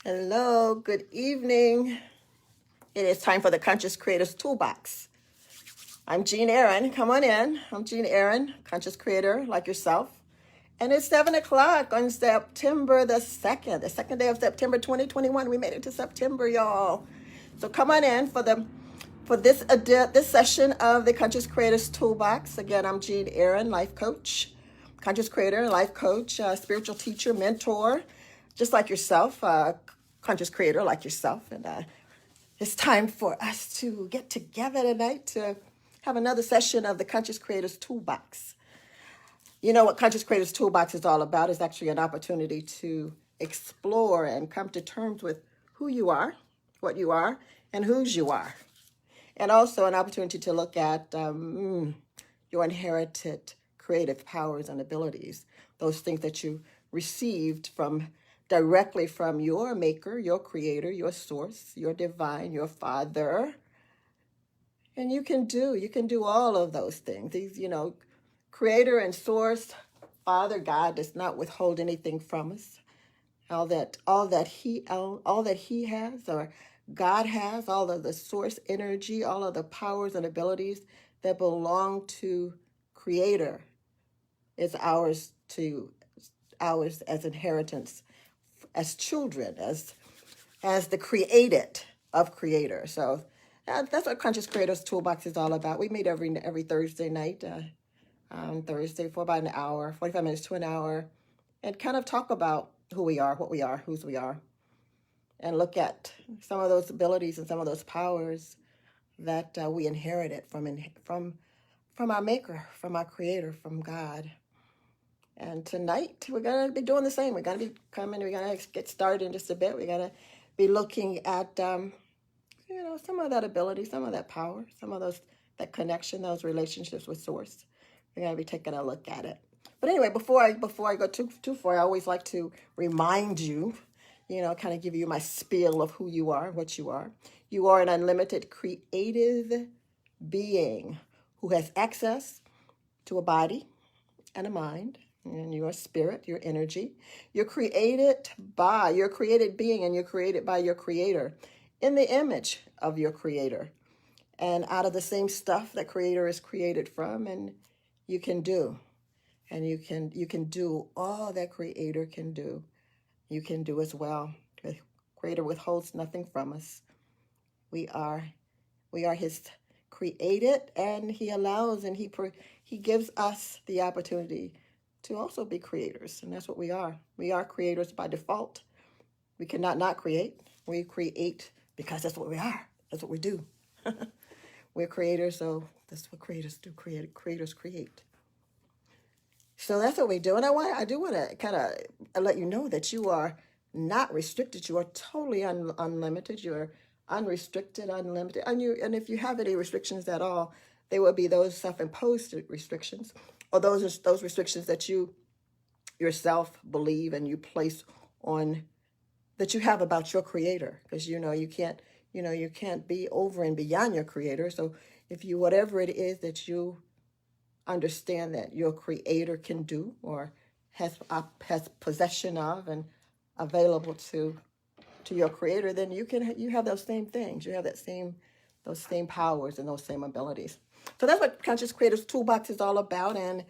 Hello, good evening. It is time for the Conscious Creators Toolbox. I'm Jean Aaron. Come on in. I'm Jean Aaron, conscious creator like yourself. And it's 7 o'clock on September the 2nd, the second day of September 2021. We made it to September, y'all. So come on in for this session of the Conscious Creators Toolbox. Again, I'm Jean Aaron, life coach, conscious creator, life coach, spiritual teacher, mentor, just like yourself, conscious creator like yourself. And it's time for us to get together tonight to have another session of the Conscious Creators Toolbox. You know what Conscious Creators Toolbox is all about is actually an opportunity to explore and come to terms with who you are, what you are, and whose you are. And also an opportunity to look at your inherited creative powers and abilities, those things that you received directly from your maker, your creator, your source, your divine, your father. And you can do all of those things. These, creator and source, Father God does not withhold anything from us. All that he has, or God has, all of the source energy, all of the powers and abilities that belong to creator is ours as inheritance, as children, as the created of creator. So that's what Conscious Creators Toolbox is all about. We meet every Thursday night, Thursday for about an hour, 45 minutes to an hour, and kind of talk about who we are, what we are, whose we are, and look at some of those abilities and some of those powers that we inherited from our maker, from our creator, from God. And tonight we're going to be doing the same. We're going to be we're going to get started in just a bit. We're going to be looking at, some of that ability, some of that power, some of that connection, those relationships with source. We're going to be taking a look at it. But anyway, before I go too far, I always like to remind you, kind of give you my spiel of who you are, what you are. You are an unlimited creative being who has access to a body and a mind and your spirit, your energy. You're created being, and you're created by your creator in the image of your creator and out of the same stuff that creator is created from. And you can do. And you can do all that creator can do. You can do as well. The creator withholds nothing from us. We are his created, and he allows and he gives us the opportunity to also be creators. And that's what we are. We are creators by default. We cannot not create. We create because that's what we are. That's what we do. We're creators, so that's what creators do. Creators create. So that's what we do. And I do want to kind of let you know that you are not restricted. You are totally unlimited. You're unrestricted, unlimited. And if you have any restrictions at all, they will be those self-imposed restrictions, or those restrictions that you yourself believe and you place on, that you have about your creator. Because you can't be over and beyond your creator. So if you, whatever it is that you understand that your creator can do, or has possession of and available to your creator, then you have those same things. You have those same powers and those same abilities. So that's what Conscious Creators Toolbox is all about, and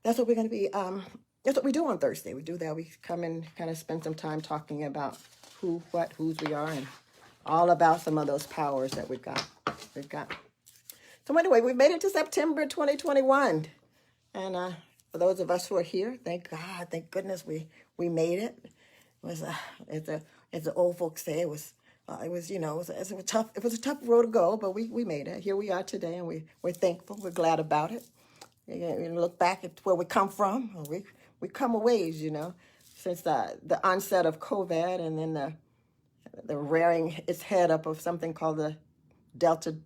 that's what we're going to be. That's what we do on Thursday. We do that. We come and kind of spend some time talking about whose we are, and all about some of those powers that we've got. So anyway, we made it to September 2021. And for those of us who are here, thank God, thank goodness we made it. It was as the old folks say, it was a tough road to go, but we made it. Here we are today, and we're thankful. We're glad about it. You look back at where we come from. We come a ways, since the onset of COVID, and then the rearing its head up of something called the Delta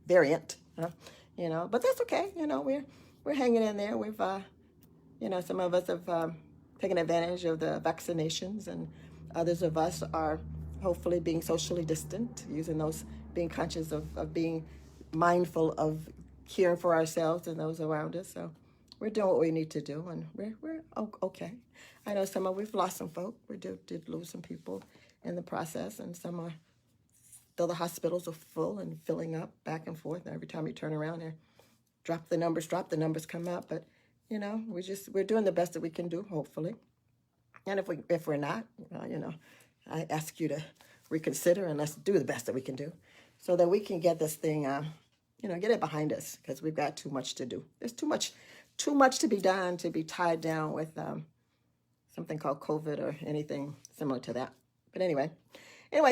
variant, but that's okay. We're hanging in there. We've, some of us have taken advantage of the vaccinations, and others of us are hopefully being socially distant, being conscious of being mindful of caring for ourselves and those around us. So we're doing what we need to do, and we're okay. I know we've lost some folk. We did lose some people in the process, and some are still, the hospitals are full and filling up back and forth. And every time you turn around there, drop the numbers come out. But we're doing the best that we can do, hopefully. And if we're not, I ask you to reconsider, and let's do the best that we can do, so that we can get this thing, get it behind us, because we've got too much to do. There's too much to be done, to be tied down with something called COVID or anything similar to that. But anyway,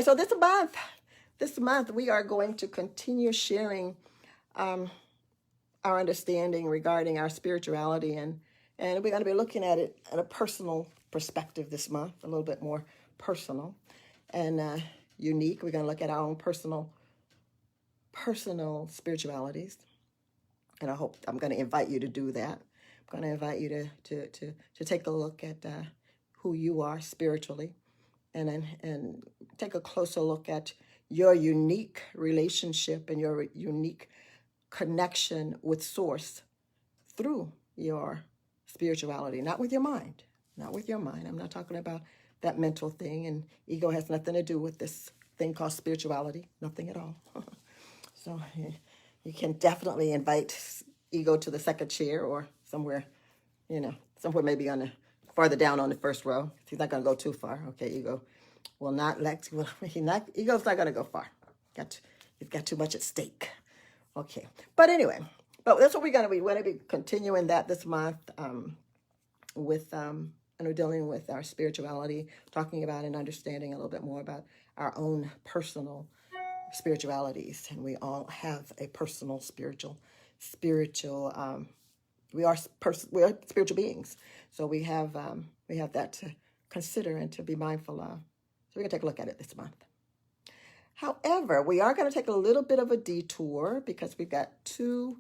so this month we are going to continue sharing our understanding regarding our spirituality, and we're going to be looking at it at a personal perspective this month, a little bit more personal and unique. We're going to look at our own personal spiritualities, and I'm going to invite you to do that. I'm going to invite you to take a look at who you are spiritually, and take a closer look at your unique relationship and your unique connection with Source through your spirituality, not with your mind. I'm not talking about that mental thing, and ego has nothing to do with this thing called spirituality, nothing at all. So you can definitely invite ego to the second chair, or somewhere maybe farther down on the first row. He's not going to go too far. Okay, ego will not ego's not going to go far. He's got too much at stake. Okay, but anyway, that's what we're going to be. We're going to be continuing that this month with and we're dealing with our spirituality, talking about and understanding a little bit more about our own personal spiritualities. And we all have a personal spiritual. We are spiritual beings, so we have that to consider and to be mindful of. So we're gonna take a look at it this month. However, we are going to take a little bit of a detour, because we've got two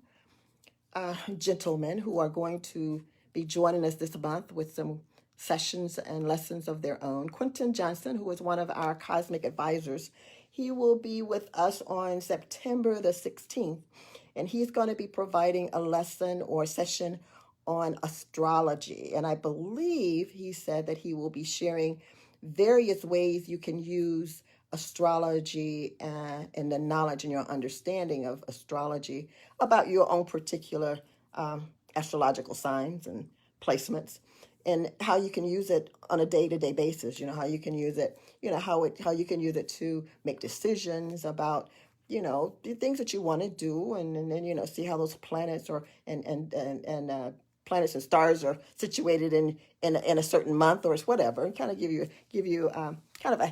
gentlemen who are going to be joining us this month with some sessions and lessons of their own. Quentin Johnson, who is one of our cosmic advisors, he will be with us on September the 16th, and he's going to be providing a lesson or session on astrology. And I believe he said that he will be sharing various ways you can use astrology and the knowledge and your understanding of astrology about your own particular astrological signs and placements, and how you can use it on a day-to-day basis. How you can use it, how you can use it to make decisions about the things that you want to do, and then see how those planets and planets and stars are situated in a certain month or whatever, and kind of give you kind of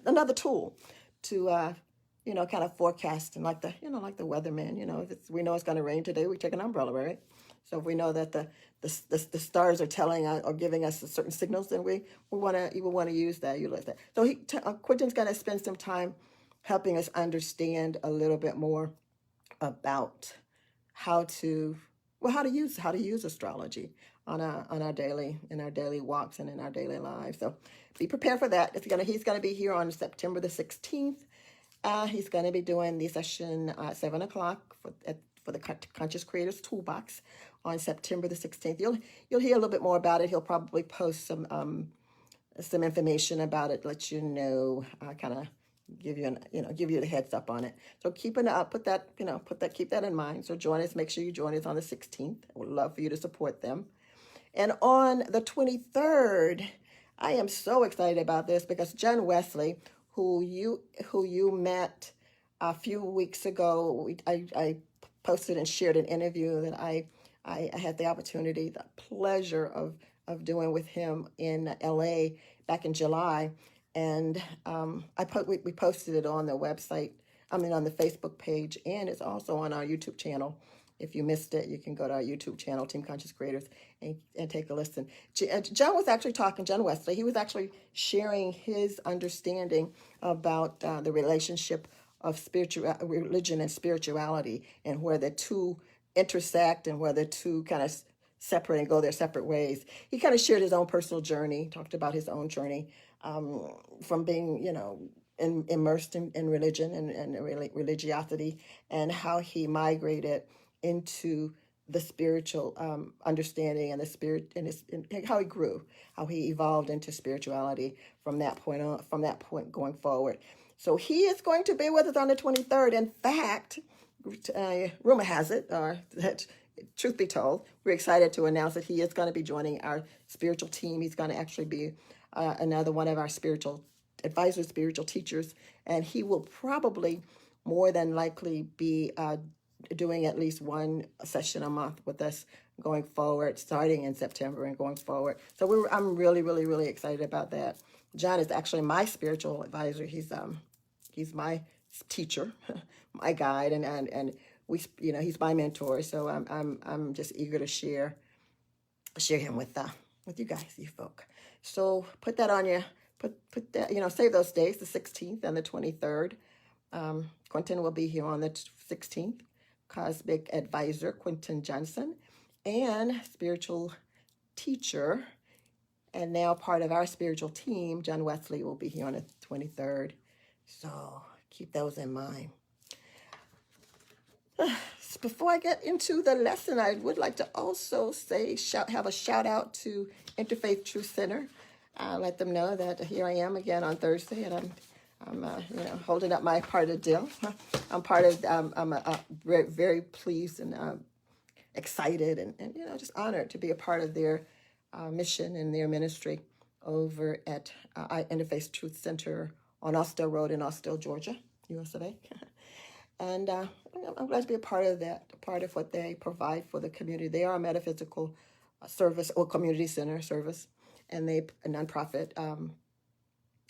another tool to kind of forecast, and like the weatherman. If we know it's going to rain today, we take an umbrella, right? So if we know that the stars are telling or giving us certain signals, then we want to use that, utilize that. So Quentin's going to spend some time helping us understand a little bit more about how to use astrology in our daily walks and in our daily lives. So be prepared for that. He's gonna be here on September the 16th. He's gonna be doing the session at 7:00 for the Conscious Creators Toolbox on September the 16th. You'll hear a little bit more about it. He'll probably post some information about it, let you know, kind of give you the heads up on it. So keep that in mind. So join us. Make sure you join us on the 16th. I would love for you to support them. And on the 23rd, I am so excited about this, because John Wesley, who you met a few weeks ago, I posted and shared an interview that I had the opportunity, the pleasure of doing with him in LA back in July. And we posted it on the website, on the Facebook page, and it's also on our YouTube channel. If you missed it, you can go to our YouTube channel, Team Conscious Creators, and take a listen. John Wesley, he was actually sharing his understanding about the relationship of religion and spirituality, and where the two intersect and where the two kind of separate and go their separate ways. He kind of shared his own personal journey, talked about his own journey from being, immersed in religion and religiosity, and how he migrated into the spiritual understanding and the spirit and how he grew, how he evolved into spirituality from that point on, from that point going forward. So he is going to be with us on the 23rd. In fact, rumor has it, or that truth be told, we're excited to announce that he is going to be joining our spiritual team. He's going to actually be another one of our spiritual advisors, spiritual teachers, and he will probably more than likely be doing at least one session a month with us going forward, starting in September and going forward. So I'm really, really, really excited about that. John is actually my spiritual advisor. He's my teacher, my guide, and we, he's my mentor. So I'm just eager to share him with you guys, you folk. So put that on your put that, save those days, the 16th and the 23rd. Quentin will be here on the 16th. Cosmic advisor Quentin Johnson, and spiritual teacher, and now part of our spiritual team, John Wesley, will be here on the 23rd. So keep those in mind. Before I get into the lesson, I would like to also have a shout out to Interfaith Truth Center. Let them know that here I am again on Thursday, and I'm holding up my part of the deal. I'm very, very pleased and excited and just honored to be a part of their mission and their ministry over at Interfaith Truth Center on Austell Road in Austell, Georgia, US of A. And I'm glad to be a part of that, a part of what they provide for the community. They are a metaphysical service or community center service, and a nonprofit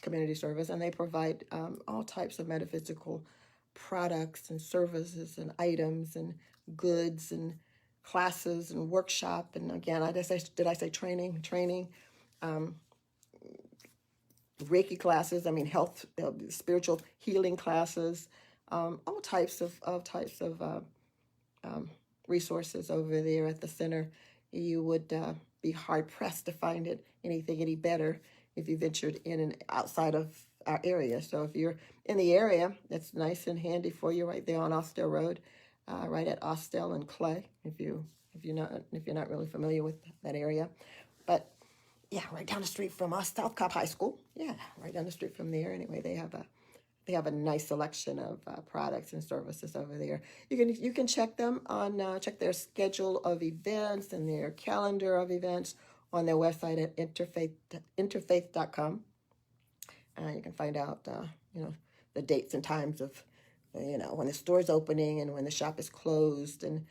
community service, and they provide all types of metaphysical products and services and items and goods and classes and workshop. And again, did I say training, Reiki classes, health, spiritual healing classes, all types of resources over there at the center. You would be hard pressed to find anything any better if you ventured in and outside of our area. So if you're in the area, that's nice and handy for you right there on Austell Road, right at Austell and Clay, if you're not really familiar with that area. But yeah, right down the street from us, South Cobb High School. Yeah, right down the street from there. Anyway, they have a nice selection of products and services over there. You can check them on check their schedule of events and their calendar of events on their website at interfaith.com. You can find out the dates and times of when the store's opening and when the shop is closed, and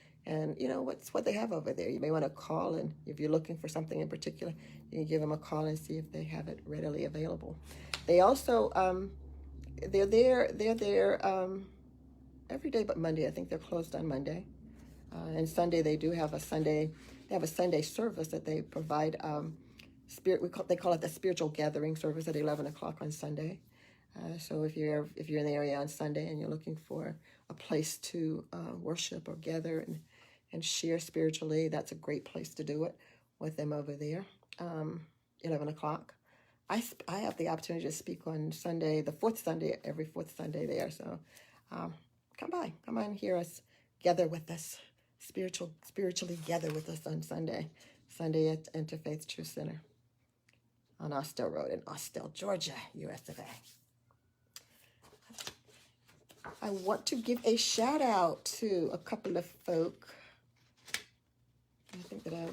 what they have over there. You may want to call, and if you're looking for something in particular, you can give them a call and see if they have it readily available. They also they're there every day but Monday. I think they're closed on Monday, and Sunday they have a Sunday service that they provide. They call it the spiritual gathering service at 11 o'clock on Sunday. So if you're in the area on Sunday and you're looking for a place to worship or gather and share spiritually, that's a great place to do it with them over there. 11 o'clock. I have the opportunity to speak on Sunday, every fourth Sunday there. So come by and hear us, gather with us, spiritually gather with us on Sunday at Interfaith Truth Center on Austell Road in Austell, Georgia, US of A. I want to give a shout out to a couple of folk. I think I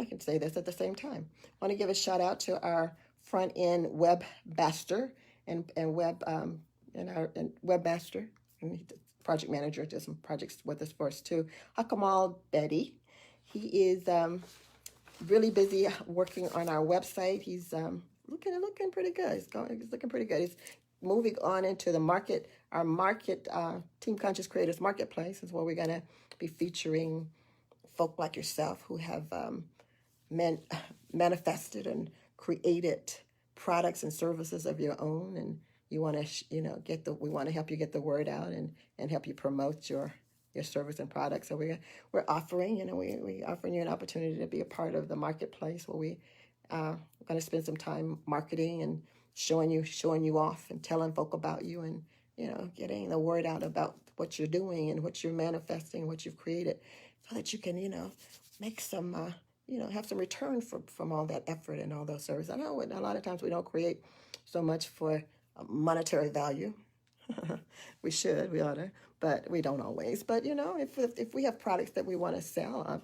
can say this at the same time. I want to give a shout out to our front end webmaster and webmaster and project manager. Did some projects with us for us too. Hakamal Betty. He is really busy working on our website. He's looking pretty good. He's looking pretty good. He's moving on into our market, Team Conscious Creators Marketplace is where we're going to be featuring folk like yourself who have manifested and created products and services of your own, and you want to, we want to help you get the word out and help you promote your service and products. So we're offering, we offering you an opportunity to be a part of the marketplace where we are going to spend some time marketing and showing you off and telling folk about you, and getting the word out about what you're doing and what you're manifesting, what you've created, so that you can, make some, have some return from all that effort and all those services. I know a lot of times we don't create so much for monetary value. We ought to, but we don't always. But if we have products that we want to sell,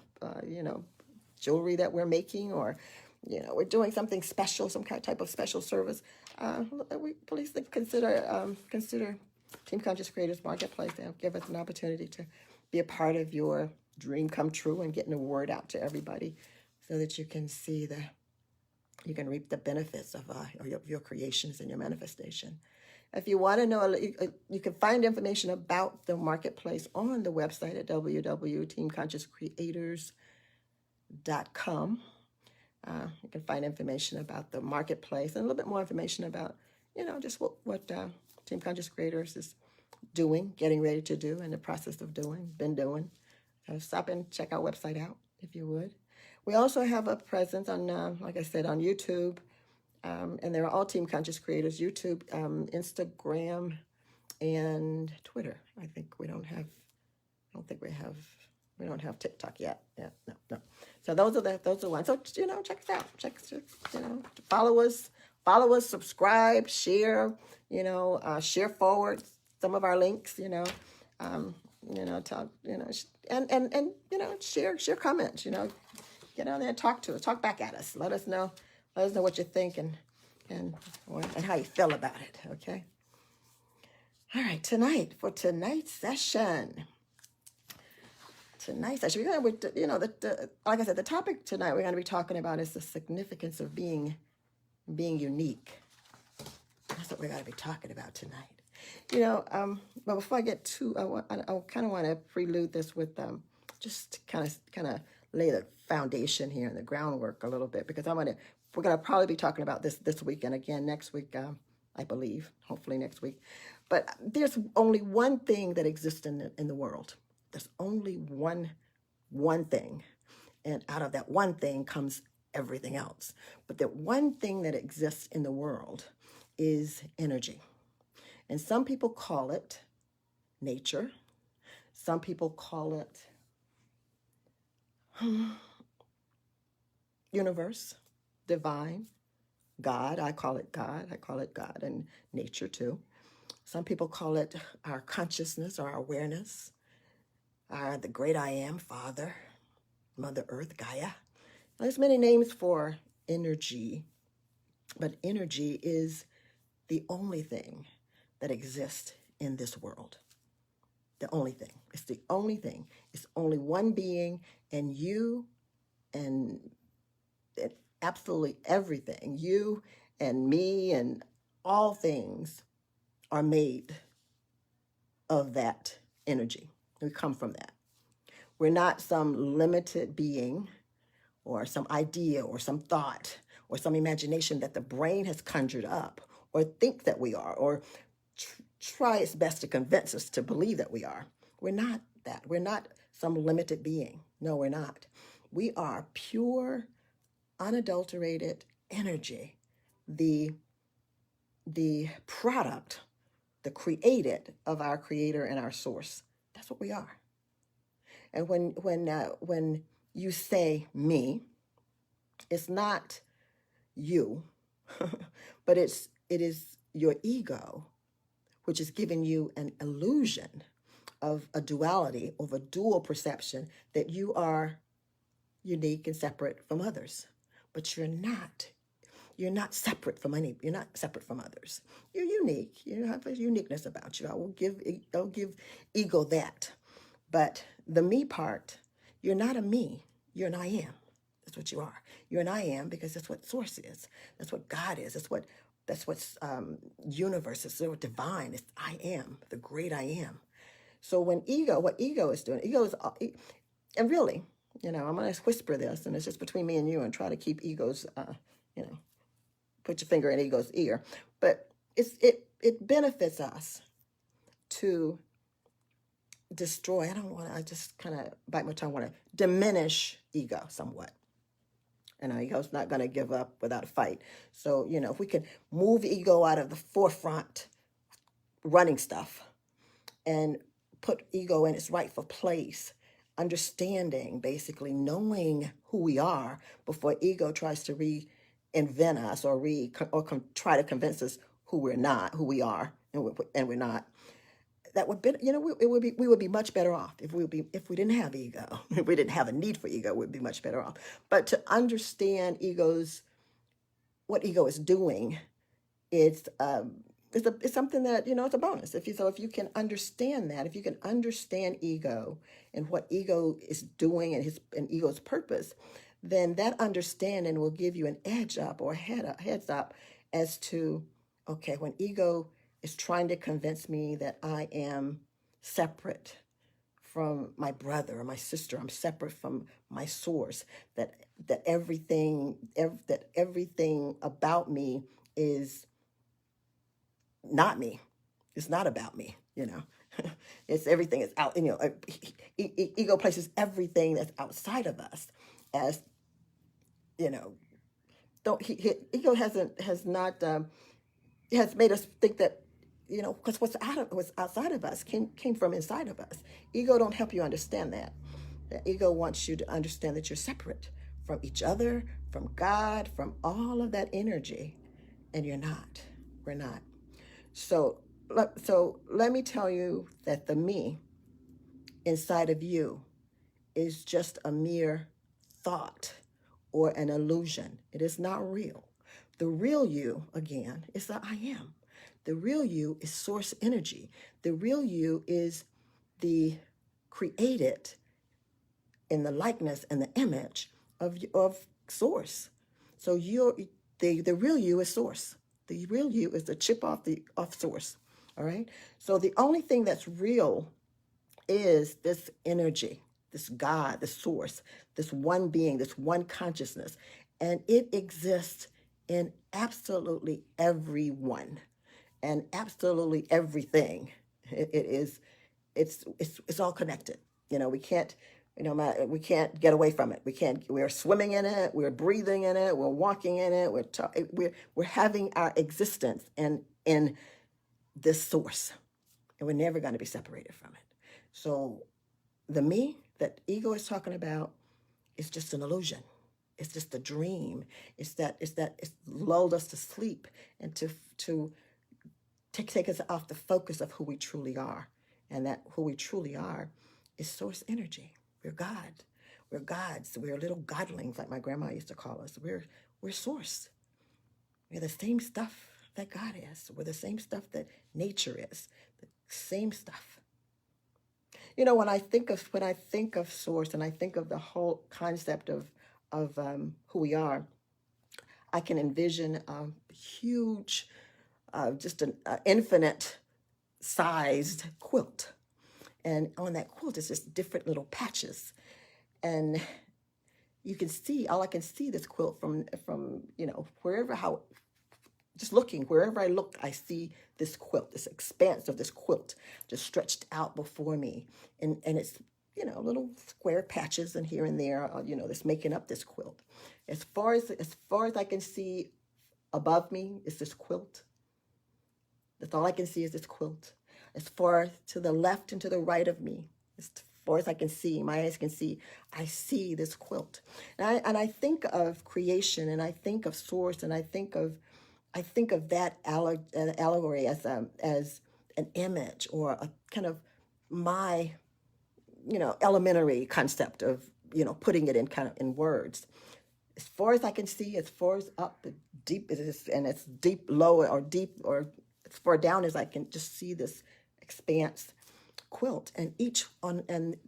jewelry that we're making, or we're doing something special, some kind of type of special service, we please consider Team Conscious Creators Marketplace. They'll give us an opportunity to be a part of your dream come true and getting the word out to everybody, so that you can reap the benefits of your creations and your manifestation. If you want to know, you can find information about the marketplace on the website at www.teamconsciouscreators.com. You can find information about the marketplace and a little bit more information about, just what Team Conscious Creators is doing, getting ready to do, in the process of doing, been doing. Stop and check our website out if you would. We also have a presence on, like I said, on YouTube. And they're all Team Conscious Creators: YouTube, Instagram, and Twitter. I think we don't have TikTok yet. Yeah, no. So those are the ones. So check us out. Follow us, subscribe, share. Share forward some of our links. Talk. And share comments. Get on there and talk to us. Talk back at us. Let us know what you think and how you feel about it, okay? All right, for tonight's session, we're going to, like I said, the topic tonight we're going to be talking about is the significance of being unique. That's what we're going to be talking about tonight. But before I get to, I kind of want to prelude this with just kind of lay the foundation here and the groundwork a little bit, because we're going to probably be talking about this week and again next week, I believe, hopefully next week. But there's only one thing that exists in the world. There's only one thing. And out of that one thing comes everything else. But the one thing that exists in the world is energy. And some people call it nature. Some people call it universe, divine, God. I call it God. And nature too. Some people call it our consciousness or our awareness, the great I am, Father, Mother Earth, Gaia. There's many names for energy, but energy is the only thing that exists in this world. The only thing. It's the only thing. It's only one being, and you and absolutely everything, you and me and all things are made of that energy. We come from that. We're not some limited being or some idea or some thought or some imagination that the brain has conjured up or think that we are, or try its best to convince us to believe that we are. We're not that. We're not some limited being. No, we're not. We are pure, unadulterated energy, the product, the created of our creator and our source. That's what we are. And when you say me, it's not you, but it is your ego, which is giving you an illusion of a duality, of a dual perception that you are unique and separate from others. But you're not. You're not separate from you're not separate from others. You're unique. You have a uniqueness about you. I'll give ego that. But the me part, you're not a me. You're an I am. That's what you are. You're an I am because that's what source is. That's what God is. That's what universe is. So divine is I am, the great I am. So what ego is doing, and really, I'm going to whisper this, and it's just between me and you, and try to keep ego's, put your finger in ego's ear. But it benefits us to destroy. I just kind of bite my tongue, want to diminish ego somewhat. And our ego's not going to give up without a fight. So, if we can move ego out of the forefront, running stuff and put ego in its rightful place, understanding, basically knowing who we are before ego tries to reinvent us or try to convince us who we're not, who we are, and we're not. That would be, we would be much better off if we didn't have ego. If we didn't have a need for ego, we'd be much better off. But to understand what ego is doing, it's it's something that it's a bonus. If you can understand that, if you can understand ego and what ego is doing and ego's purpose, then that understanding will give you an edge up or heads up as to, okay, when ego is trying to convince me that I am separate from my brother or my sister, I'm separate from my source, that everything about me is not me. It's not about me, It's everything is out, ego places everything that's outside of us as, don't ego has not has made us think that, because what's outside of us came from inside of us. Ego don't help you understand that. The ego wants you to understand that you're separate from each other, from God, from all of that energy, and you're not. We're not. So let me tell you that the me inside of you is just a mere thought or an illusion. It is not real. The real you, again, is the I am. The real you is source energy. The real you is the created in the likeness and the image of source. So the real you is source. The real you is the chip off source. All right. So the only thing that's real is this energy, this God, this source, this one being, this one consciousness, and it exists in absolutely everyone and absolutely everything. It's all connected. We can't, we can't get away from it. We're swimming in it, we're breathing in it, we're walking in it, we're having our existence in this source, and we're never going to be separated from it. So the me that ego is talking about is just an illusion. It's just a dream. It's lulled us to sleep and to take us off the focus of who we truly are. And that who we truly are is source energy. We're God. We're gods. We're little godlings, like my grandma used to call us. We're source. We're the same stuff that God is. We're the same stuff that nature is. The same stuff. When I think of source and I think of the whole concept of who we are, I can envision a huge, just an infinite sized quilt. And on that quilt is just different little patches. And all I can see this quilt from wherever I look, I see this quilt, this expanse of this quilt just stretched out before me. And it's, little square patches and here and there, that's making up this quilt. As far as I can see above me is this quilt. That's all I can see is this quilt. As far to the left and to the right of me, as far as I can see, my eyes can see, I see this quilt. And I think of creation, and I think of source, and I think of that allegory as an image or a kind of my, elementary concept of, putting it in words. As far as I can see, as far as up, deep and it's deep, low, or deep, or as far down as I can just see this expanse quilt, and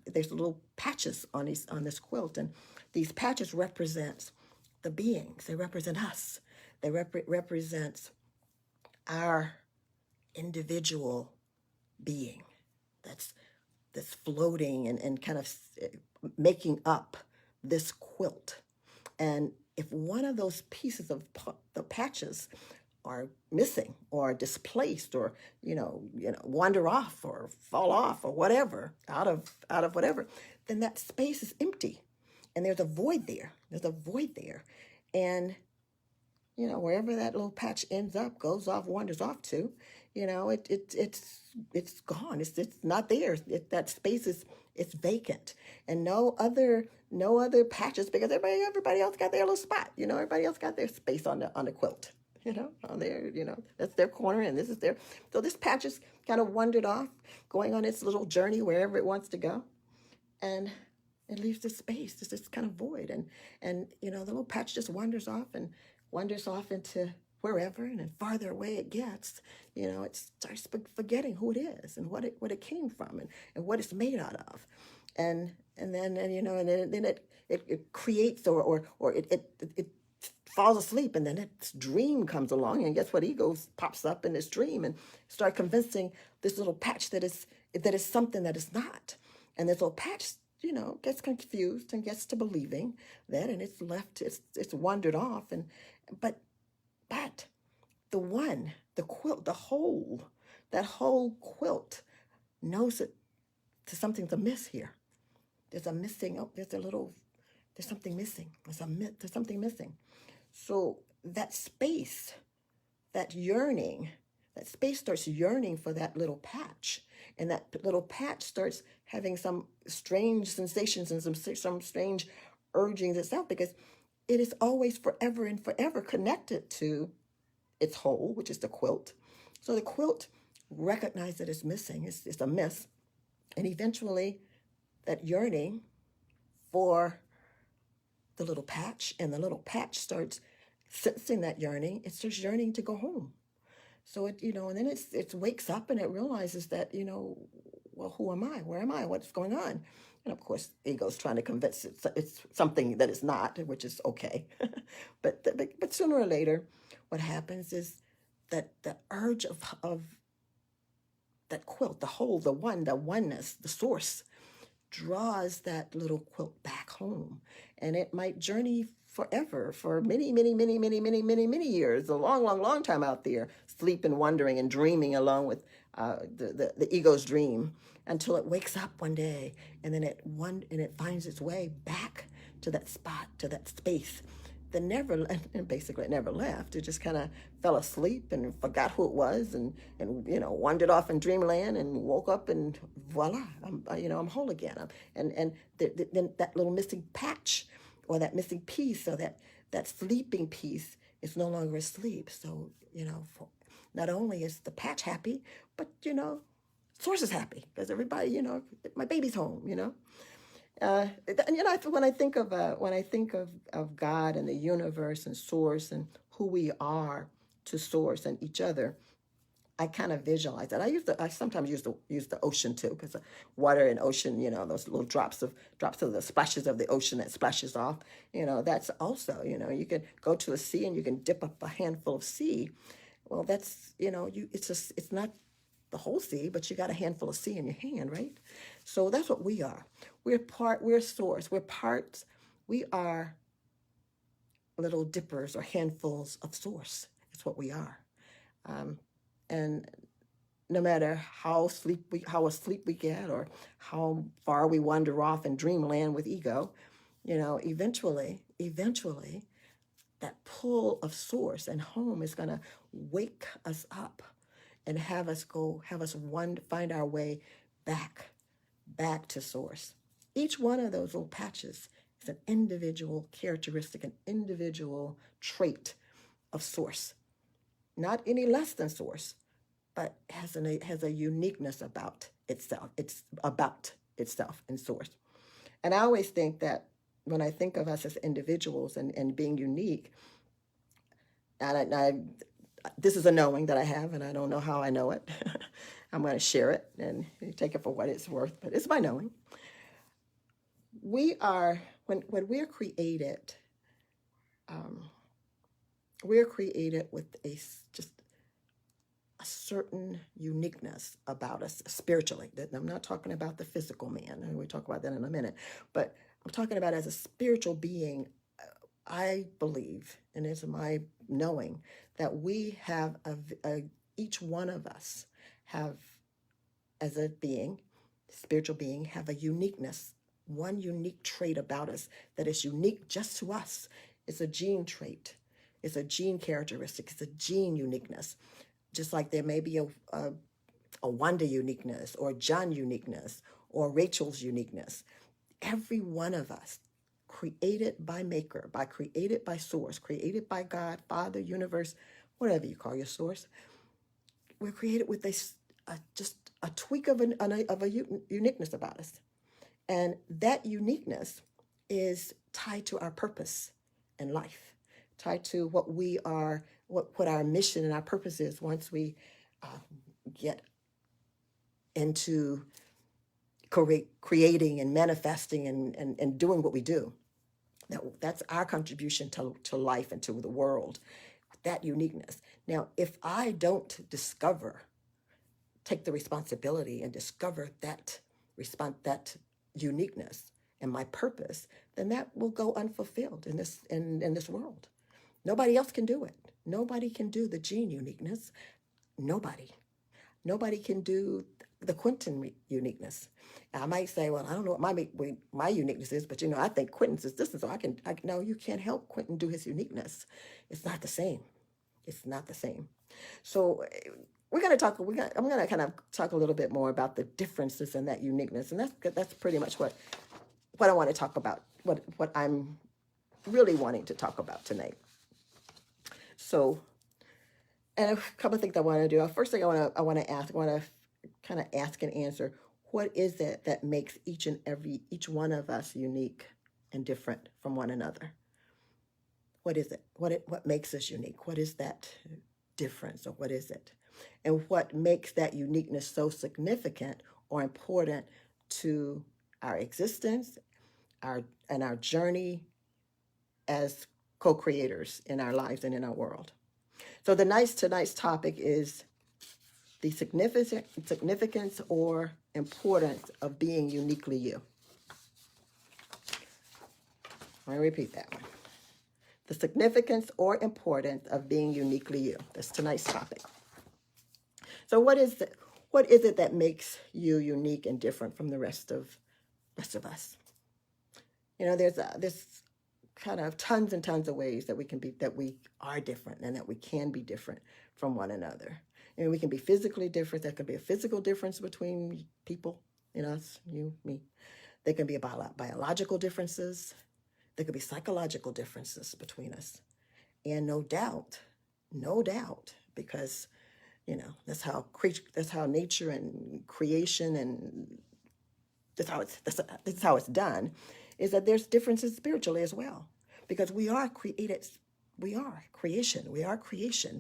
there's little patches on this quilt, and these patches represent the beings. They represent us. They represent our individual being that's floating and kind of making up this quilt. And if one of those pieces of the patches are missing or displaced or wander off or fall off or whatever out of whatever, then that space is empty, and there's a void there. And wherever that little patch ends up, goes off, wanders off to, it's gone. It's not there. That space is it's vacant, and no other patches because everybody else got their little spot. Everybody else got their space on the quilt. On their that's their corner, and this is their. So this patch is kind of wandered off, going on its little journey wherever it wants to go, and it leaves this space, this kind of void, and the little patch just wanders off into wherever, and then farther away it gets, it starts forgetting who it is and what it came from, and what it's made out of, and then it creates or it falls asleep, and then its dream comes along, and guess what? Ego pops up in this dream and start convincing this little patch that is something that is not, and this little patch gets confused and gets to believing that, and it's wandered off, but the quilt, that whole quilt knows that there's something's amiss here. There's something missing. There's something missing. So that space, that space starts yearning for that little patch, and that little patch starts having some strange sensations and some strange urgings itself, because it is always forever and forever connected to its whole, which is the quilt. So the quilt recognizes that it's missing, it's a miss, and eventually that yearning for the little patch, and the little patch starts sensing that yearning. It starts yearning to go home. So and then it wakes up and it realizes that, well, who am I? Where am I? What's going on? And of course, ego's trying to convince it's something that it's not, which is okay. but sooner or later, what happens is that the urge of that quilt, the whole, the oneness, the source, draws that little quilt back home, and it might journey forever, for many, many, many, many, many, many, many years, a long, long, long time out there, sleep and wondering and dreaming along with the ego's dream, until it wakes up one day, and then it finds its way back to that spot, to that space that basically it never left. It just kind of fell asleep and forgot who it was, and wandered off in dreamland, and woke up, and voila, I'm whole again. Then that little missing patch, or that missing piece, or that sleeping piece is no longer asleep. So not only is the patch happy, but source is happy, because everybody, my baby's home. When I think of God and the universe and source and who we are to source and each other, I kind of visualize that. I sometimes use the ocean too, because water and ocean, those little drops of the splashes of the ocean that splashes off, that's also, you can go to a sea and you can dip up a handful of sea. Well, that's, it's not the whole sea, but you got a handful of sea in your hand, right? So that's what we are. We're source, we're parts, we are little dippers or handfuls of source. It's what we are. And no matter how asleep we get, or how far we wander off in dreamland with ego, eventually that pull of source and home is going to wake us up and have us find our way back to source. Each one of those little patches is an individual characteristic, an individual trait of source. Not any less than source, but has a uniqueness about itself. It's about itself in source. And I always think that when I think of us as individuals and being unique, and this is a knowing that I have, and I don't know how I know it. I'm going to share it, and you take it for what it's worth, but it's my knowing. We are, when we're created with just a certain uniqueness about us spiritually. I'm not talking about the physical man, and we'll talk about that in a minute, but I'm talking about as a spiritual being. I believe, and it's my knowing, that we have each one of us have, as a being, spiritual being, have a uniqueness, one unique trait about us that is unique just to us. It's a gene trait. It's a gene characteristic. It's a gene uniqueness. Just like there may be a Wanda uniqueness or John uniqueness or Rachel's uniqueness. Every one of us, created by Maker, created by Source, created by God, Father, Universe, whatever you call your source, we're created with just a tweak of a uniqueness about us. And that uniqueness is tied to our purpose in life, tied to what we are, what our mission and our purpose is once we get into creating and manifesting and doing what we do. That's our contribution to life and to the world, that uniqueness. Now, if I don't take the responsibility and discover that uniqueness and my purpose, then that will go unfulfilled in this world. Nobody else can do it. Nobody can do the gene uniqueness. Nobody. Nobody can do the Quentin uniqueness. I might say, well, I don't know what my uniqueness is, but I think Quentin's is this, and so no, you can't help Quentin do his uniqueness. It's not the same. It's not the same. So I'm going to kind of talk a little bit more about the differences in that uniqueness, and that's pretty much what I want to talk about. What I'm really wanting to talk about tonight. So, and a couple of things I want to do. First thing I want to kind of ask and answer: what is it that makes each one of us unique and different from one another? What is it? What makes us unique? What is that difference, or what is it? And what makes that uniqueness so significant or important to our existence, our journey as co-creators in our lives and in our world? So tonight's topic is the significance or importance of being uniquely you. Let me repeat that one. The significance or importance of being uniquely you. That's tonight's topic. So what is it that makes you unique and different from the rest of us? There's kind of tons and tons of ways that we are different and that we can be different from one another. We can be physically different. There could be a physical difference between people, us, you, me. There can be biological differences. There could be psychological differences between us. And no doubt, because that's how nature and creation and that's how it's done, is that there's differences spiritually as well, because we are creation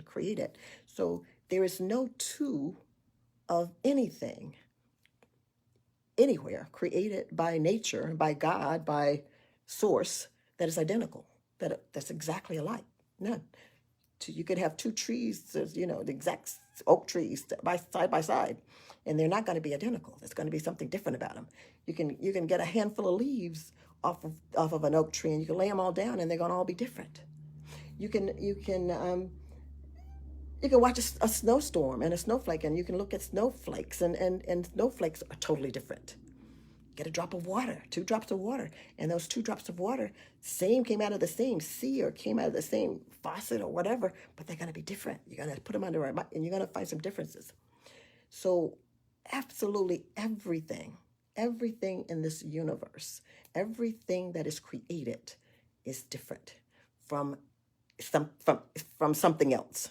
created. So there is no two of anything anywhere created by nature, by God, by source, that is identical, that's exactly alike. None. You could have two trees, the exact oak trees side by side, and they're not going to be identical. There's going to be something different about them. You can get a handful of leaves off of an oak tree, and you can lay them all down, and they're going to all be different. You can watch a snowstorm and a snowflake, and you can look at snowflakes, and snowflakes are totally different. Get a drop of water, 2 drops of water, and those 2 drops of water came out of the same sea or came out of the same faucet or whatever, but they're going to be different. You're going to put them under and you're going to find some differences. So absolutely everything in this universe, everything that is created is different from something else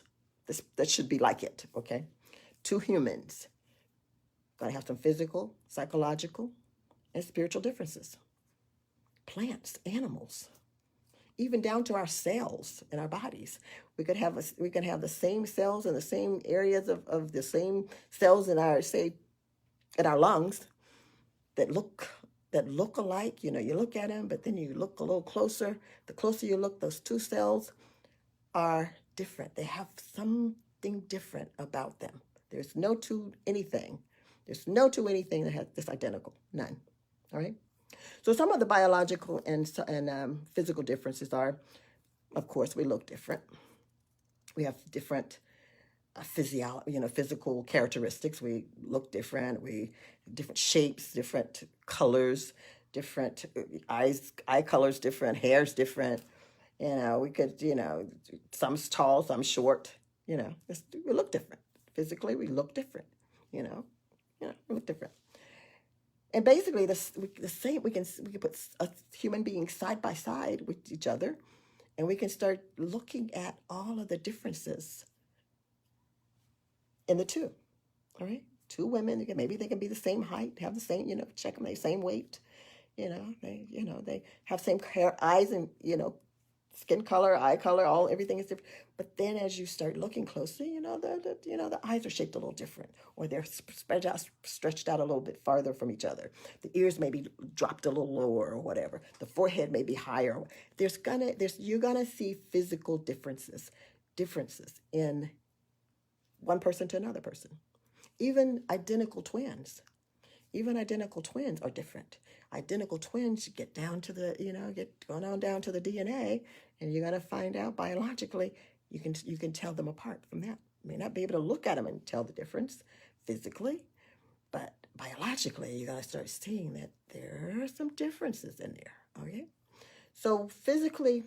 that should be like it, okay? 2 humans, got to have some physical, psychological, and spiritual differences. Plants, animals, even down to our cells in our bodies. We could have the same cells in the same areas of the same cells in our lungs that look alike. You look at them, but then you look a little closer. The closer you look, those 2 cells are different. They have something different about them. There's no two anything that's identical. None. All right. So some of the biological and physical differences are, of course, we look different. We have different physical characteristics. We look different. Different shapes, different colors, different eye colors, different hair's different. We could, some's tall, some short. We look different. Physically, we look different, you know, we look different. And basically, the same, we can put a human being side by side with each other, and we can start looking at all of the differences in the two. All right, two women, maybe they can be the same height, have the same, check them, the same weight, they have same hair, eyes, and skin color, eye color, everything is different. But then as you start looking closely, the eyes are shaped a little different, or they're stretched out a little bit farther from each other. The ears may be dropped a little lower, or whatever. The forehead may be higher. You're gonna see physical differences in one person to another person. Even identical twins. Even identical twins are different. Identical twins get down to going on down to the DNA, and you're gonna find out biologically. You can tell them apart from that. You may not be able to look at them and tell the difference physically, but biologically, you're gonna start seeing that there are some differences in there. Okay, so physically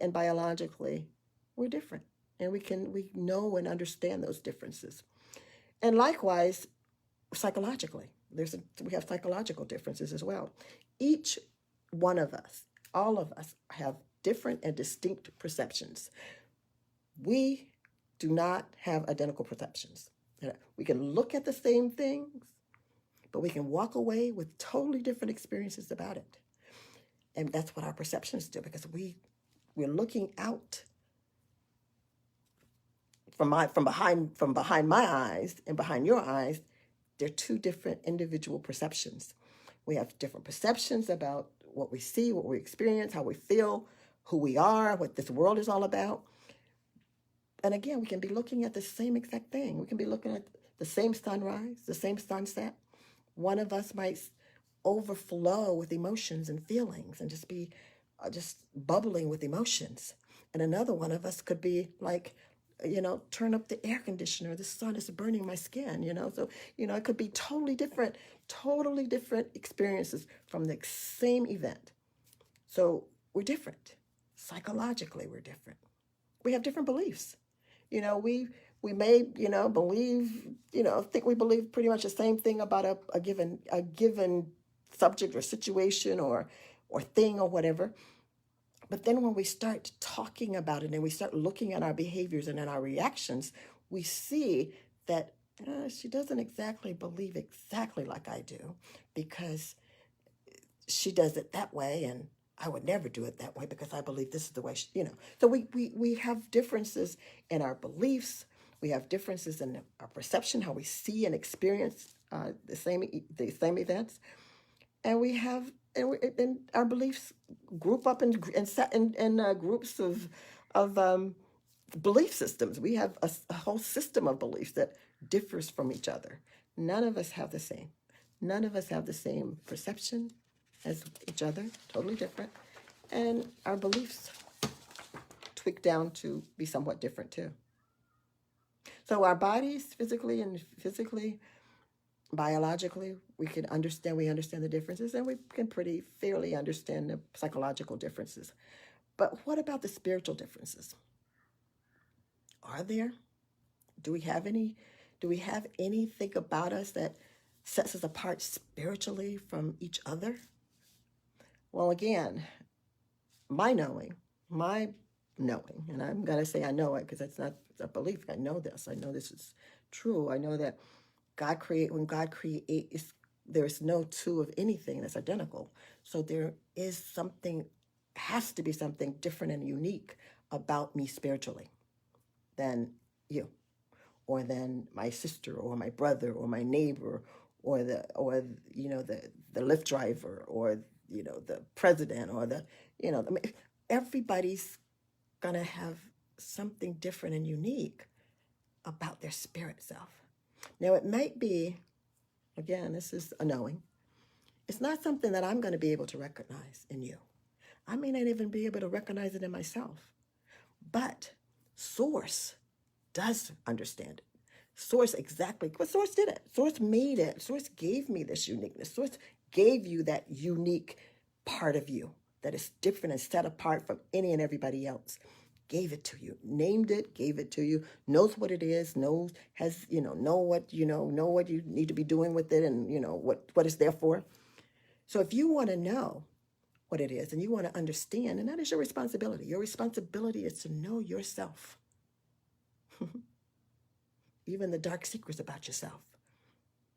and biologically, we're different, and we know and understand those differences. And likewise, psychologically, we have psychological differences as well. Each one of us, all of us, have different and distinct perceptions. We do not have identical perceptions. We can look at the same things, but we can walk away with totally different experiences about it. And that's what our perceptions do, because we're looking out from behind my eyes and behind your eyes. They're two different individual perceptions. We have different perceptions about what we see, what we experience, how we feel, who we are, what this world is all about. And again, we can be looking at the same exact thing. We can be looking at the same sunrise, the same sunset. One of us might overflow with emotions and feelings and just be just bubbling with emotions. And another one of us could be like, turn up the air conditioner. The sun is burning my skin, So, it could be totally different experiences from the same event. So we're different. Psychologically, we're different. We have different beliefs. We may, believe, think we believe pretty much the same thing about a given subject or situation or thing or whatever. But then when we start talking about it and we start looking at our behaviors and at our reactions, we see that she doesn't exactly believe exactly like I do, because she does it that way, and I would never do it that way because I believe this is the way So we have differences in our beliefs. We have differences in our perception, how we see and experience the same events. And we have, and our beliefs group up in groups of belief systems. We have a whole system of beliefs that differs from each other. None of us have the same. None of us have the same perception as each other, totally different. And our beliefs tweak down to be somewhat different too. So our bodies, physically, biologically, we understand the differences, and we can pretty fairly understand the psychological differences. But what about the spiritual differences? Are there? Do we have anything about us that sets us apart spiritually from each other? Well, again, my knowing, and I'm going to say I know it because it's not a belief. I know this. I know this is true. I know that when God creates, there's no two of anything that's identical. So there has to be something different and unique about me spiritually than you, or than my sister, or my brother, or my neighbor, or the Lyft driver, or the president, or everybody's gonna have something different and unique about their spirit self. Now, it might be, again, this is a knowing, it's not something that I'm going to be able to recognize in you. I may not even be able to recognize it in myself. But Source does understand it. Source Source did it. Source made it. Source gave me this uniqueness. Source gave you that unique part of you that is different and set apart from any and everybody else. gave it to you, named it, gave it to you, knows what it is, know what, know what you need to be doing with it, and what it's there for. So if you want to know what it is and you want to understand, and that is your responsibility. Your responsibility is to know yourself. Even the dark secrets about yourself.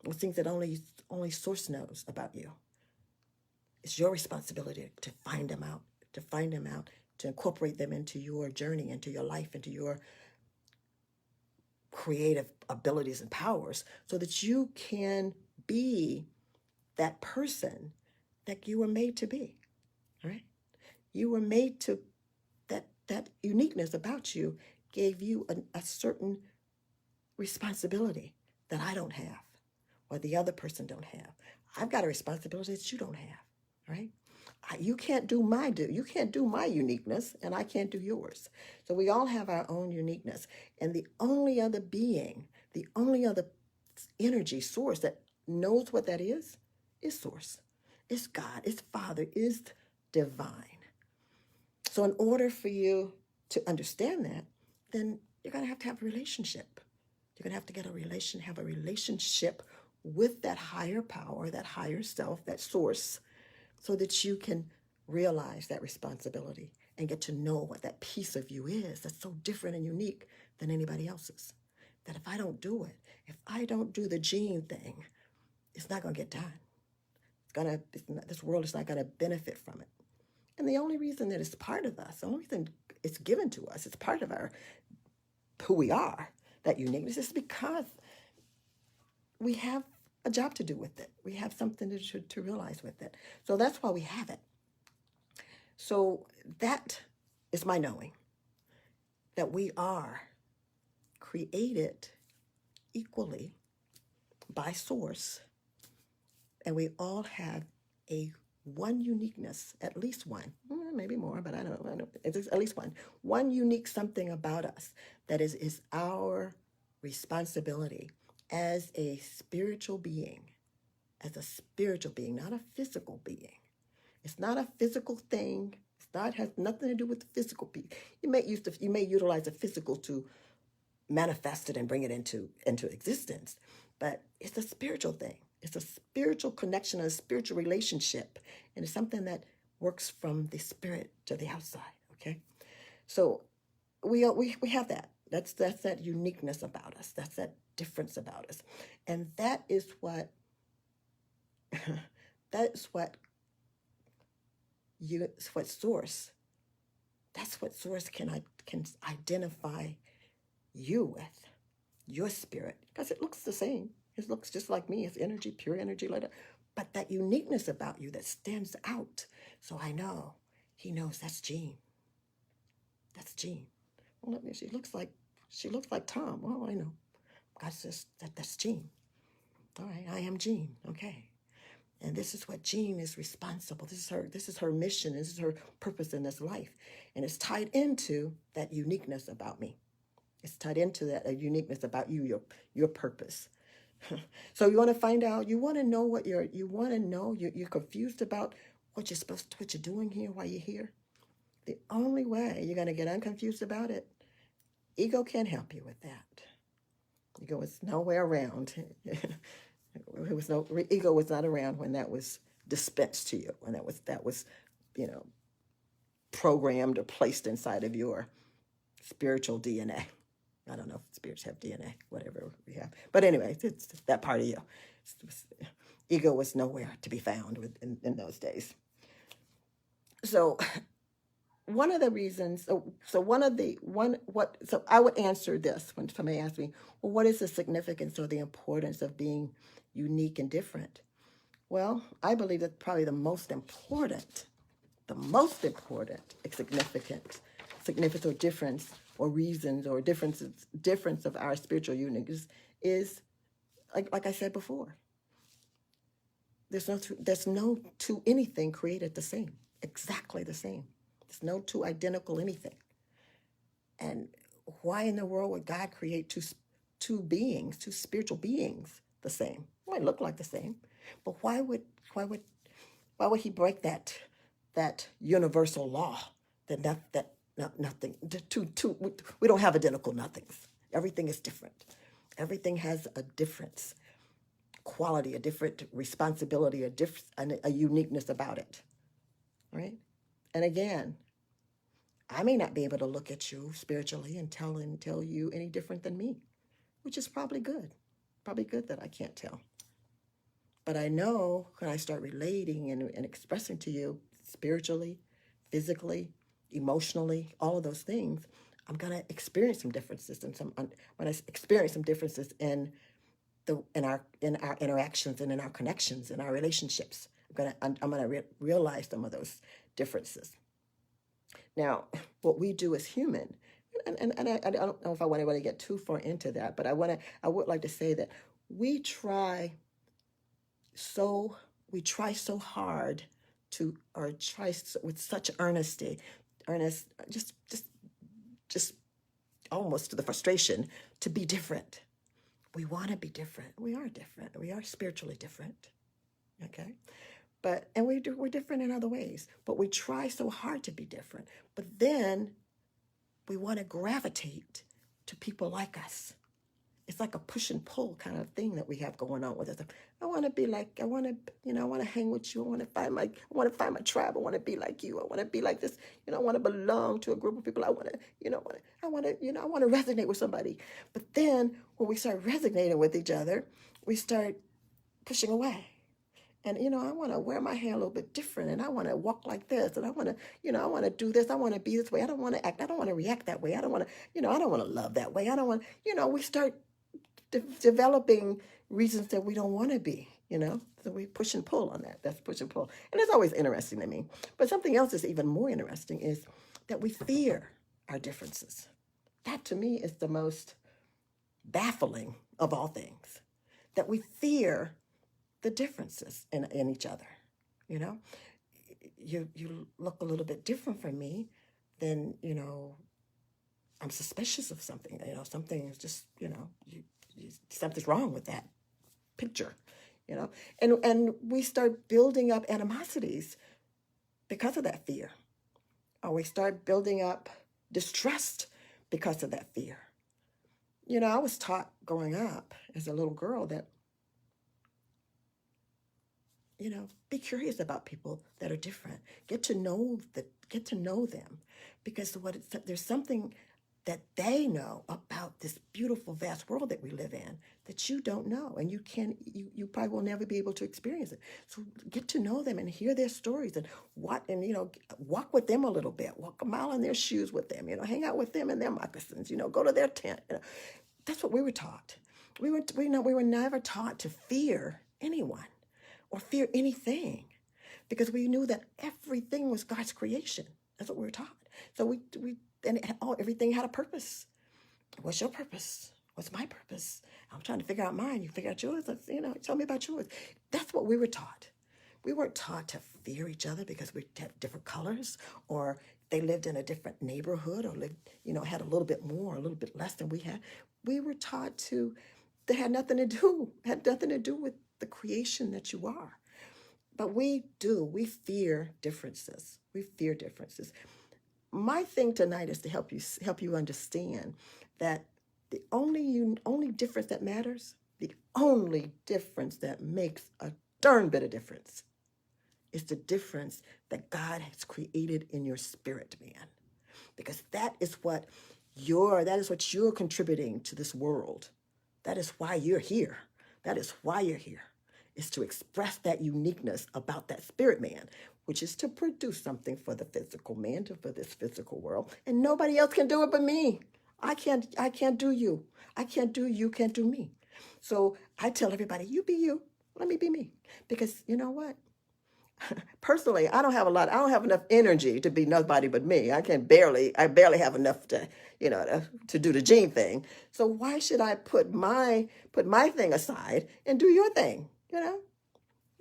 Those things that only Source knows about you. It's your responsibility to find them out, to incorporate them into your journey, into your life, into your creative abilities and powers, so that you can be that person that you were made to be. Right? You were made to, that uniqueness about you gave you a certain responsibility that I don't have, or the other person don't have. I've got a responsibility that you don't have, right? You can't do my uniqueness, and I can't do yours. So we all have our own uniqueness. And the only other being, the only other energy source that knows what that is Source. It's God, it's Father, it's divine. So in order for you to understand that, then you're going to have a relationship. You're going to have to have a relationship with that higher power, that higher self, that source, so that you can realize that responsibility and get to know what that piece of you is that's so different and unique than anybody else's. That if I don't do it, if I don't do the gene thing, it's not going to get done. This world is not going to benefit from it. And the only reason that it's part of us, the only reason it's given to us, it's part of who we are, that uniqueness, is because we have a job to do with it. We have something to realize with it. So that's why we have it. So that is my knowing, that we are created equally by Source, and we all have one uniqueness, at least one, maybe more, but I don't know. It's at least one unique something about us that is our responsibility as a spiritual being, not a physical being. It's not a physical thing. Has nothing to do with the physical being. You may utilize the physical to manifest it and bring it into existence, but it's a spiritual thing. It's a spiritual connection, a spiritual relationship, and it's something that works from the spirit to the outside. Okay, so we have that. That's that uniqueness about us. That's that difference about us, and that is what Source. That's what Source can identify you with, your spirit, because it looks the same. It looks just like me. It's energy, pure energy, like that. But that uniqueness about you that stands out. So I know, he knows that's Jean. That's Jean. Well, she looks like Tom. Well, I know. God says that's Jean. All right, I am Jean. Okay. And this is what Jean is responsible. This is her mission. This is her purpose in this life. And it's tied into that uniqueness about me. It's tied into that uniqueness about you, your purpose. So you want to find out, you want to know you're confused about what you're doing here, why you're here. The only way you're going to get unconfused about it, ego can't help you with that. Ego is nowhere around. Ego was not around when that was dispensed to you, when that was programmed or placed inside of your spiritual DNA. I don't know if spirits have DNA, whatever we have. But anyway, it's that part of you. Ego was nowhere to be found in those days. So one of the reasons, so I would answer this when somebody asks me, well, what is the significance or the importance of being unique and different? Well, I believe that probably the most important significance or difference or reasons or difference of our spiritual uniqueness is, like I said before, there's no two anything created the same, exactly the same. There's no two identical anything. And why in the world would God create two spiritual beings the same? It might look like the same, but why would he break that universal law that nothing. We don't have identical nothings. Everything is different. Everything has a difference, quality, a different responsibility, a uniqueness about it, right? And again, I may not be able to look at you spiritually and tell you any different than me, which is probably good. Probably good that I can't tell. But I know when I start relating and expressing to you spiritually, physically, emotionally, all of those things, I'm gonna experience some differences, and I'm gonna experience some differences in our interactions and in our connections and our relationships. I'm gonna realize some of those differences. Now, what we do as human, and I don't know if I want to really get too far into that, but I would like to say that we try so we try so hard to, or try with such earnest, just almost to the frustration, to be different. We want to be different. We are different. We are spiritually different. Okay, and we're different in other ways. But we try so hard to be different. But then we want to gravitate to people like us. It's like a push and pull kind of thing that we have going on with us. I want to be like, I want to hang with you. I want to find my tribe. I want to be like you. I want to be like this. I want to belong to a group of people. I want to resonate with somebody. But then when we start resonating with each other, we start pushing away. And, I want to wear my hair a little bit different, and I want to walk like this, and I want to, I want to do this. I want to be this way. I don't want to act. I don't want to react that way. I don't want to, I don't want to love that way. I don't want, we start developing reasons that we don't want to be, so we push and pull on that. That's push and pull. And it's always interesting to me. But something else is even more interesting is that we fear our differences. That to me is the most baffling of all things, that we fear the differences in each other. You look a little bit different from me, then, I'm suspicious of something. Something is just, something's wrong with that picture, and we start building up animosities because of that fear, or we start building up distrust because of that fear. I was taught growing up as a little girl that, be curious about people that are different. Get to know them, because there's something that they know about this beautiful, vast world that we live in that you don't know, and you probably will never be able to experience it. So get to know them and hear their stories, and walk with them a little bit, walk a mile in their shoes with them, hang out with them in their moccasins, go to their tent. That's what we were taught. We were never taught to fear anyone or fear anything, because we knew that everything was God's creation. That's what we were taught. So everything had a purpose. What's your purpose? What's my purpose? I'm trying to figure out mine. You figure out yours. Tell me about yours. That's what we were taught. We weren't taught to fear each other because we had different colors, or they lived in a different neighborhood, or had a little bit more, or a little bit less than we had. We were taught that had nothing to do with the creation that you are. But we fear differences. We fear differences. My thing tonight is to help you understand that the only difference that matters, the only difference that makes a darn bit of difference, is the difference that God has created in your spirit, man. Because that is what you're contributing to this world. That is why you're here. That is why you're here, is to express that uniqueness about that spirit man, which is to produce something for the physical man, for this physical world. And nobody else can do it but me. I can't do you. I can't do you, can't do me. So I tell everybody, you be you. Let me be me. Because you know what? Personally, I don't have enough energy to be nobody but me. I barely have enough to do the Gene thing. So why should I put my thing aside and do your thing? I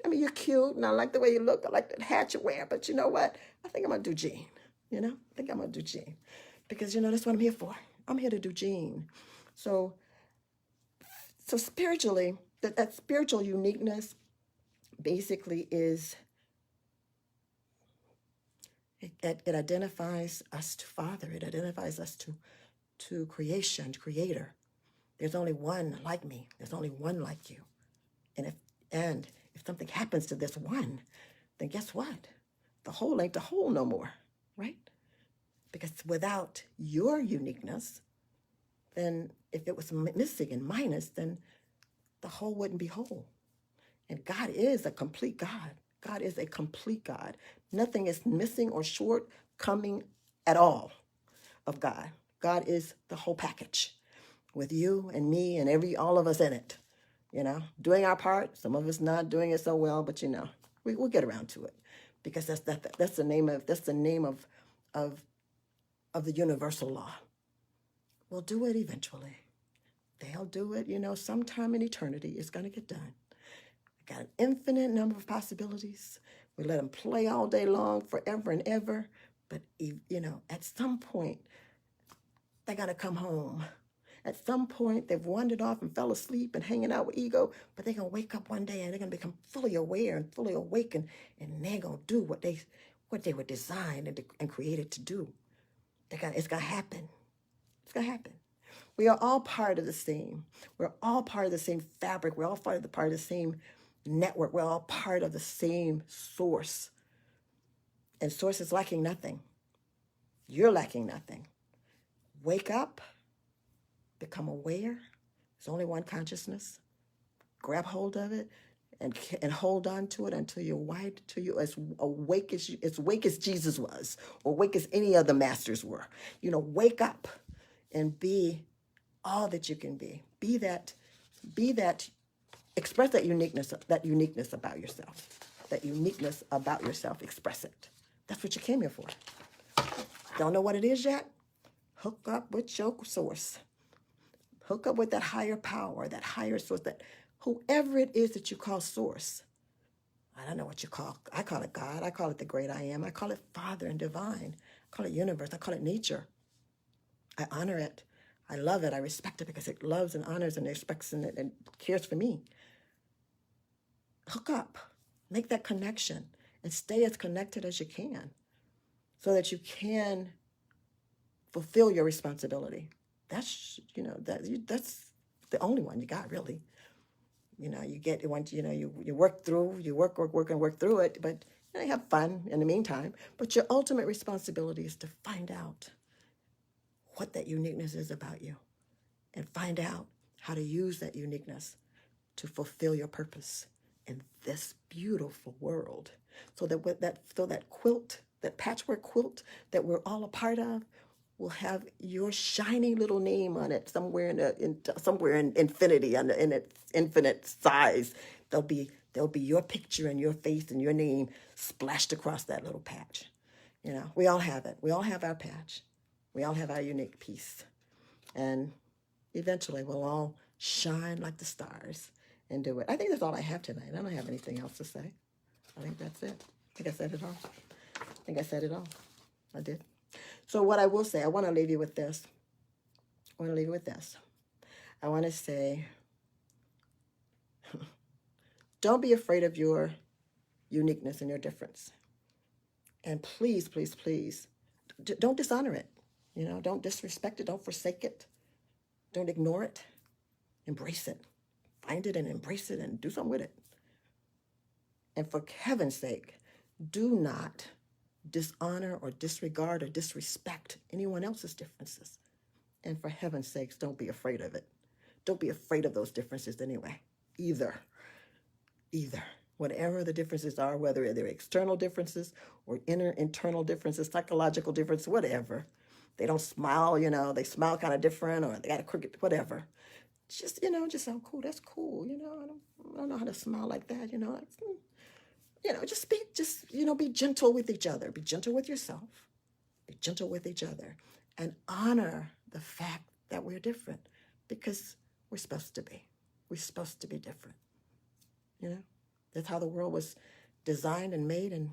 mean, you're cute, and I like the way you look. I like that hat you wear. But you know what? I think I'm gonna do Gene. I think I'm gonna do Gene, because that's what I'm here for. I'm here to do Gene. So spiritually, that spiritual uniqueness basically is, It identifies us to Father. It identifies us to creation, to Creator. There's only one like me. There's only one like you. And if something happens to this one, then guess what? The whole ain't the whole no more, right? Because without your uniqueness, then if it was missing and minus, then the whole wouldn't be whole. And God is a complete God. God is a complete God. Nothing is missing or shortcoming at all of God. God is the whole package with you and me and all of us in it. Doing our part. Some of us not doing it so well, but we'll get around to it, because that's the name of the universal law. We'll do it eventually. They'll do it, sometime in eternity. It's going to get done. Got an infinite number of possibilities. We let them play all day long, forever and ever. But, at some point, they're going to come home. At some point, they've wandered off and fell asleep and hanging out with ego, but they're going to wake up one day and they're going to become fully aware and fully awakened, and they're going to do what they were designed and created to do. It's going to happen. It's going to happen. We are all part of the same. We're all part of the same fabric. We're all part of the same network. We're all part of the same source. And source is lacking nothing. You're lacking nothing. Wake up. Become aware. There's only one consciousness. Grab hold of it and hold on to it until you're wide, till you're as awake as Jesus was, or awake as any other masters were. Wake up and be all that you can be. Be that. Express that uniqueness about yourself. That uniqueness about yourself. Express it. That's what you came here for. Don't know what it is yet? Hook up with your source. Hook up with that higher power, that higher source, that whoever it is that you call source. I don't know what you call. I call it God. I call it the great I am. I call it Father and divine. I call it universe. I call it nature. I honor it. I love it. I respect it because it loves and honors and respects and cares for me. Hook up. Make that connection and stay as connected as you can so that you can fulfill your responsibility. That's the only one you got, really. You get once you work through, you work through it, but you have fun in the meantime. But your ultimate responsibility is to find out what that uniqueness is about you, and find out how to use that uniqueness to fulfill your purpose in this beautiful world. So that quilt, that patchwork quilt that we're all a part of, will have your shiny little name on it somewhere somewhere in infinity, in its infinite size. There'll be your picture and your face and your name splashed across that little patch. We all have it. We all have our patch. We all have our unique piece. And eventually we'll all shine like the stars and do it. I think that's all I have tonight. I don't have anything else to say. I think that's it. I think I said it all. I did. So what I will say, I want to leave you with this. I want to say, don't be afraid of your uniqueness and your difference. And please, please, please, don't dishonor it. Don't disrespect it. Don't forsake it. Don't ignore it. Embrace it. Find it and embrace it and do something with it. And for heaven's sake, do not dishonor or disregard or disrespect anyone else's differences. And for heaven's sakes, don't be afraid of it. Don't be afraid of those differences anyway, either. Whatever the differences are, whether they're external differences or internal differences, psychological differences, whatever. They don't smile, they smile kind of different, or they got a crooked, whatever. Just, oh, cool, that's cool. I don't know how to smile like that, be gentle with each other. Be gentle with yourself. Be gentle with each other. And honor the fact that we're different, because we're supposed to be. We're supposed to be different. That's how the world was designed and made. And,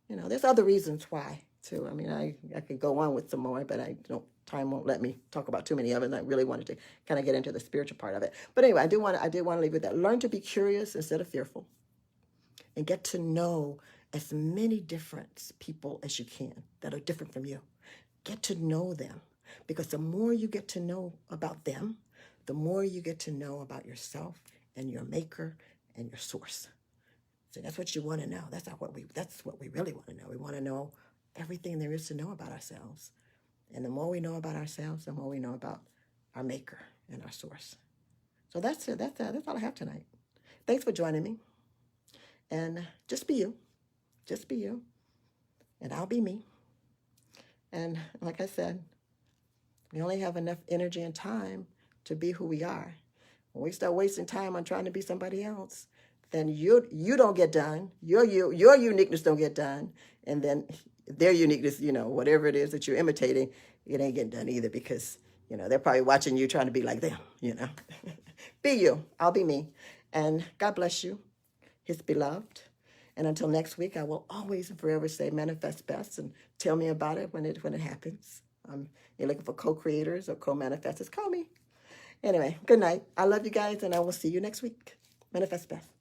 there's other reasons why, too. I mean, I could go on with some more, but time won't let me talk about too many of it. And I really wanted to kind of get into the spiritual part of it. But anyway, I did want to leave with that. Learn to be curious instead of fearful. And get to know as many different people as you can that are different from you. Get to know them, because the more you get to know about them, the more you get to know about yourself and your maker and your source. So that's what you want to know. That's what we really want to know. We want to know everything there is to know about ourselves. And the more we know about ourselves, the more we know about our maker and our source. So that's it. That's all I have tonight. Thanks for joining me. And just be you. Just be you. And I'll be me. And like I said, we only have enough energy and time to be who we are. When we start wasting time on trying to be somebody else, then you don't get done. Your uniqueness don't get done. And then their uniqueness, whatever it is that you're imitating, it ain't getting done either, because, they're probably watching you trying to be like them, Be you. I'll be me. And God bless you, his beloved. And until next week, I will always and forever say manifest best, and tell me about it when it happens. You're looking for co-creators or co-manifestors, call me. Anyway, good night. I love you guys, and I will see you next week. Manifest best.